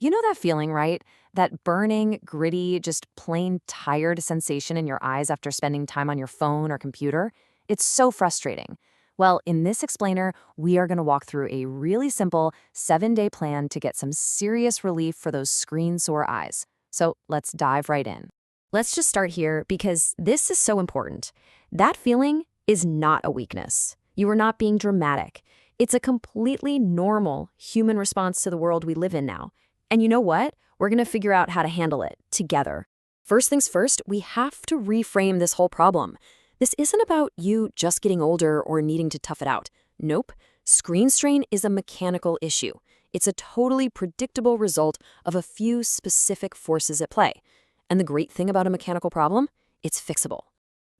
You know that feeling, right? That burning, gritty, just plain tired sensation in your eyes after spending time on your phone or computer? It's so frustrating. Well, in this explainer, we are going to walk through a really simple 7-day plan to get some serious relief for those screen sore eyes. So let's dive right in. Let's just start here because this is so important. That feeling is not a weakness. You are not being dramatic. It's a completely normal human response to the world we live in now. And you know what? We're going to figure out how to handle it together. First things first, we have to reframe this whole problem. This isn't about you just getting older or needing to tough it out. Nope. Screen strain is a mechanical issue. It's a totally predictable result of a few specific forces at play. And the great thing about a mechanical problem, it's fixable.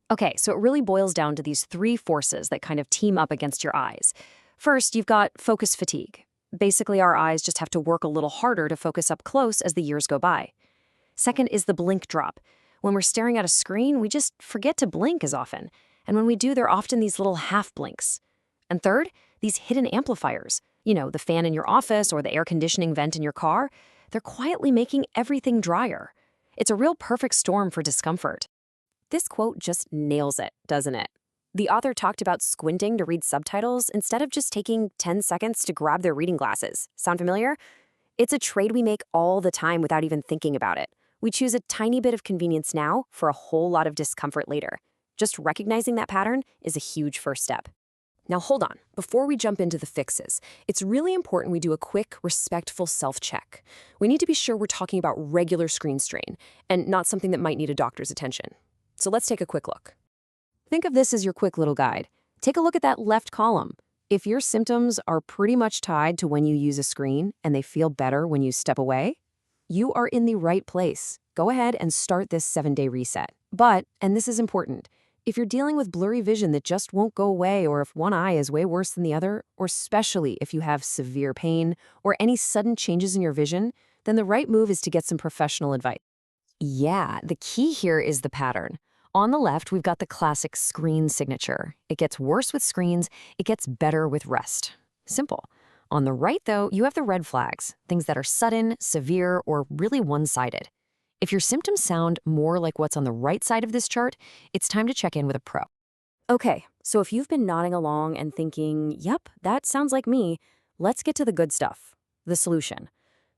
Okay, so it really boils down to these three forces that kind of team up against your eyes. First, you've got focus fatigue. Basically, our eyes just have to work a little harder to focus up close as the years go by. Second is the blink drop. When we're staring at a screen, we just forget to blink as often. And when we do, they're often these little half blinks. And third, these hidden amplifiers. You know, the fan in your office or the air conditioning vent in your car. They're quietly making everything drier. It's a real perfect storm for discomfort. This quote just nails it, doesn't it? The author talked about squinting to read subtitles instead of just taking 10 seconds to grab their reading glasses. Sound familiar? It's a trade we make all the time without even thinking about it. We choose a tiny bit of convenience now for a whole lot of discomfort later. Just recognizing that pattern is a huge first step. Now hold on, before we jump into the fixes, it's really important we do a quick, respectful self-check. We need to be sure we're talking about regular screen strain and not something that might need a doctor's attention. So let's take a quick look. Think of this as your quick little guide. Take a look at that left column. If your symptoms are pretty much tied to when you use a screen and they feel better when you step away, you are in the right place. Go ahead and start this 7-day reset. But, and this is important, if you're dealing with blurry vision that just won't go away, or if one eye is way worse than the other, or especially if you have severe pain or any sudden changes in your vision, then the right move is to get some professional advice. Yeah, the key here is the pattern. On the left, we've got the classic screen signature. It gets worse with screens, it gets better with rest. Simple. On the right, though, you have the red flags, things that are sudden, severe, or really one-sided. If your symptoms sound more like what's on the right side of this chart, it's time to check in with a pro. Okay, so if you've been nodding along and thinking, yep, that sounds like me, let's get to the good stuff, the solution.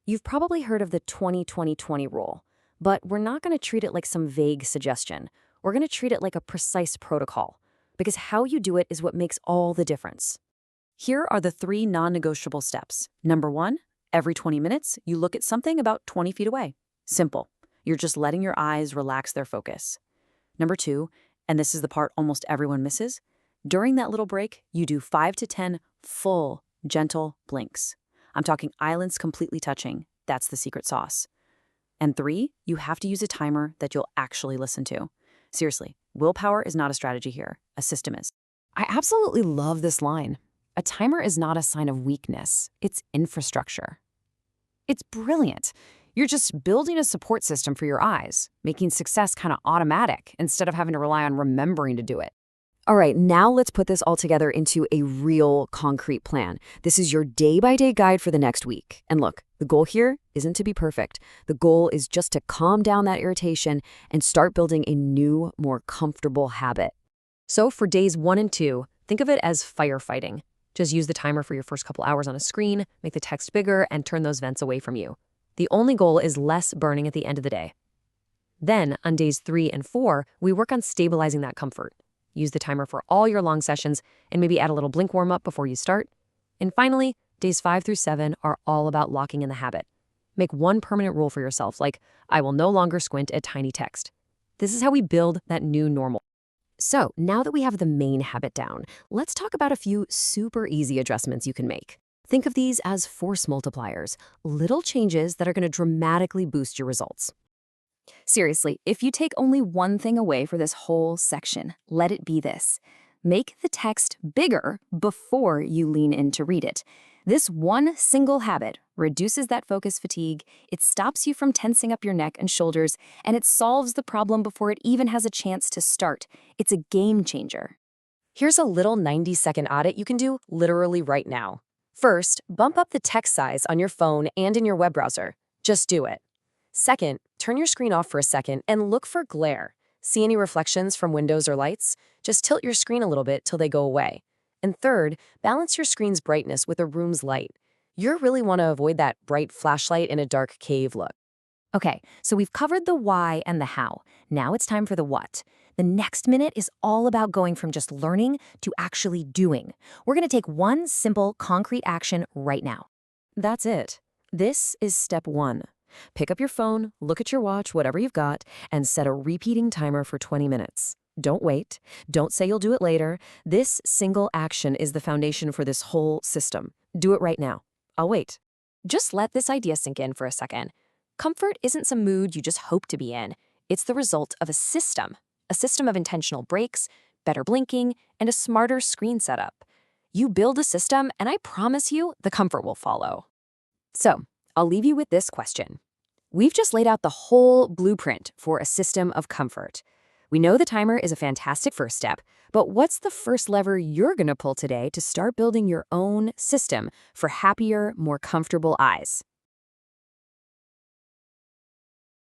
You've probably heard of the 20-20-20 rule, but we're not going to treat it like some vague suggestion. We're going to treat it like a precise protocol, because how you do it is what makes all the difference. Here are the 3 non-negotiable steps. Number 1, every 20 minutes, you look at something about 20 feet away. Simple. You're just letting your eyes relax their focus. Number 2, and this is the part almost everyone misses, during that little break, you do 5 to 10 full, gentle blinks. I'm talking eyelids completely touching. That's the secret sauce. And 3, you have to use a timer that you'll actually listen to. Seriously, willpower is not a strategy here. A system is. I absolutely love this line. A timer is not a sign of weakness. It's infrastructure. It's brilliant. You're just building a support system for your eyes, making success kind of automatic instead of having to rely on remembering to do it. All right, now let's put this all together into a real concrete plan. This is your day-by-day guide for the next week. And look, the goal here isn't to be perfect. The goal is just to calm down that irritation and start building a new, more comfortable habit. So for days 1 and 2, think of it as firefighting. Just use the timer for your first couple hours on a screen, make the text bigger, and turn those vents away from you. The only goal is less burning at the end of the day. Then, on days 3 and 4, we work on stabilizing that comfort. Use the timer for all your long sessions and maybe add a little blink warm-up before you start. And finally, days 5 through 7 are all about locking in the habit. Make one permanent rule for yourself, like, I will no longer squint at tiny text. This is how we build that new normal. So, now that we have the main habit down, let's talk about a few super easy adjustments you can make. Think of these as force multipliers, little changes that are going to dramatically boost your results. Seriously, if you take only one thing away for this whole section, let it be this. Make the text bigger before you lean in to read it. This one single habit reduces that focus fatigue, it stops you from tensing up your neck and shoulders, and it solves the problem before it even has a chance to start. It's a game changer. Here's a little 90-second audit you can do literally right now. First, bump up the text size on your phone and in your web browser. Just do it. Second, turn your screen off for a second and look for glare. See any reflections from windows or lights? Just tilt your screen a little bit till they go away. And third, balance your screen's brightness with a room's light. You really want to avoid that bright flashlight in a dark cave look. Okay, so we've covered the why and the how. Now it's time for the what. The next minute is all about going from just learning to actually doing. We're going to take one simple, concrete action right now. That's it. This is step 1. Pick up your phone, look at your watch, whatever you've got, and set a repeating timer for 20 minutes. Don't wait. Don't say you'll do it later. This single action is the foundation for this whole system. Do it right now. I'll wait. Just let this idea sink in for a second. Comfort isn't some mood you just hope to be in. It's the result of a system of intentional breaks, better blinking, and a smarter screen setup. You build a system, and I promise you, the comfort will follow. So, I'll leave you with this question. We've just laid out the whole blueprint for a system of comfort. We know the timer is a fantastic first step, but what's the first lever you're going to pull today to start building your own system for happier, more comfortable eyes?